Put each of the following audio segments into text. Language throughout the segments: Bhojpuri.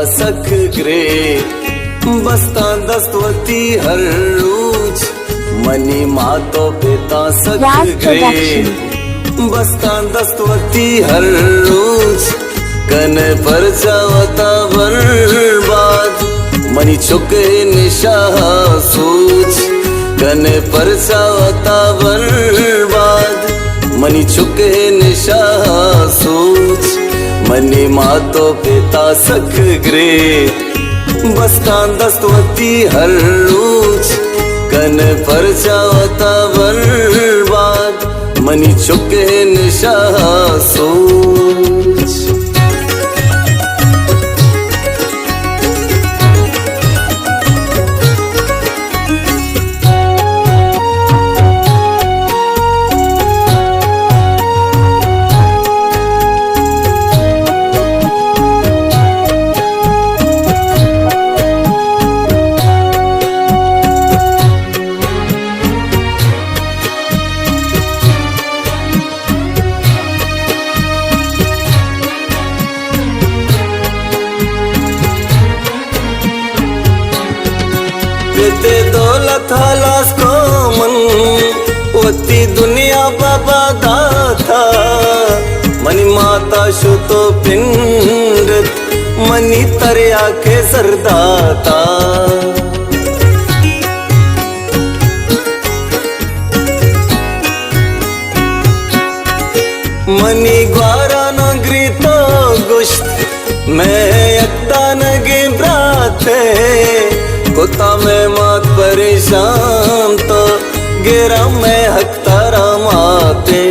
सख ग्रे बस्ता दस्तवती हर रोज मनी मातो पिता सख ग्रे बस्ता दस्तवती हर रोज कन पर जावता बर्बाद मनी चुके निशाह सोच कन पर जावता बर्बाद मनी चुके निशाह सोच मनी मातो पिता सख ग्रे बस्ता दस्तवती हर रोज कन पर जावता बर्बाद मनी चुके निशाह सोच। ते दौलत हलास को मन वती दुनिया बाबा दाता मनी माता शुतो पिंड मनी तरया के सरदाता मनी ग्वारा नगरी तो गुश्त मैं यक्ता नगे ब्राते कोता में मात परेशान तो गिरा में हक तारा माते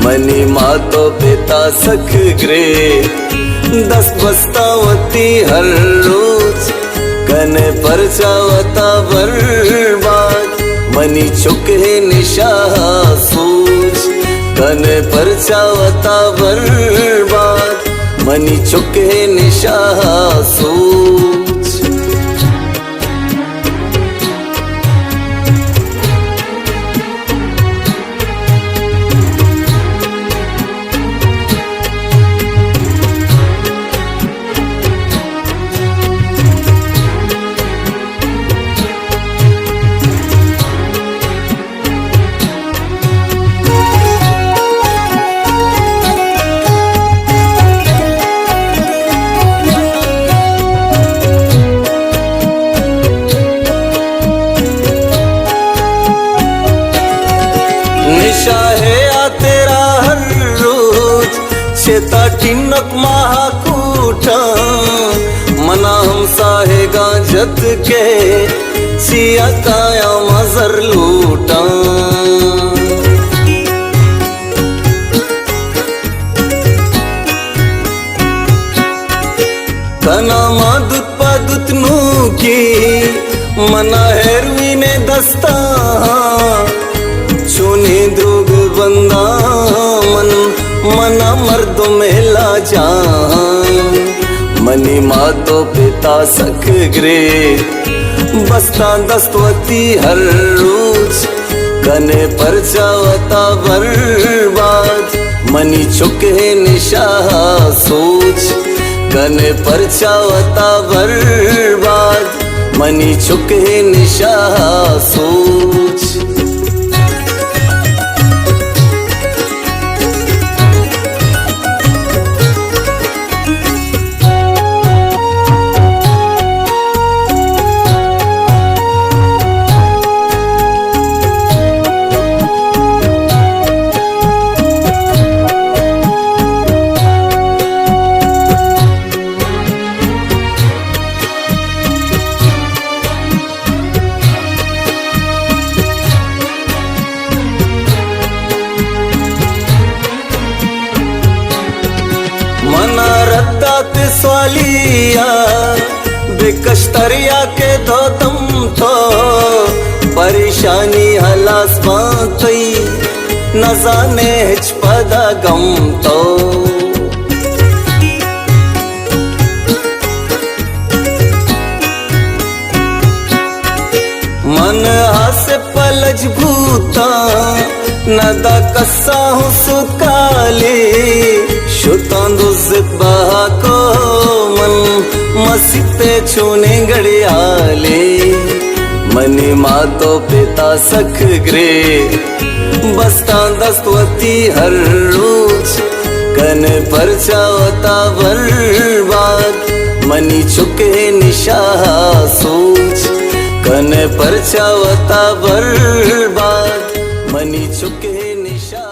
मनी मातो पिता सख ग्रे 10 बस्तावती हर रोज कने पर जावता बर्बाद मनी चुके निशाह सोच कने पर जावता बर्बाद मनी चुके निशाह सोच। निशा है आ तेरा हर रोज चेता टिनक महाकूटा मना हम साहे गांजत के सिया काया मजर लूटा कना मादुत पादुत नू की मना हेरवी ने दस्ता चुनी द्रुग बंदा मन मना मर्द मेला जा मनी मातो पिता सख ग्रे बस्ता दस्तवती हर रोज कने पर जावता बर्बाद मनी चुके निशाह सोच कने पर जावता बर्बाद मनी चुके निशाह सोच। मना रद्दात स्वालिया बेकश्तरिया के दो तुम तो परेशानी हलास बातई न जाने हिच पदा गम तो मन हासे पलज भूता नदा कसा हूँ सुकाली शुतांदु जिब्बा को मन सिप्पे छूने घड़ियाले मनी मातो पिता सख ग्रे बस्ता दस्तवती हर रोज कन पर चावता बर्बाद मनी चुके निशा सोच कन पर चावता बर्बाद मनी चुके निशा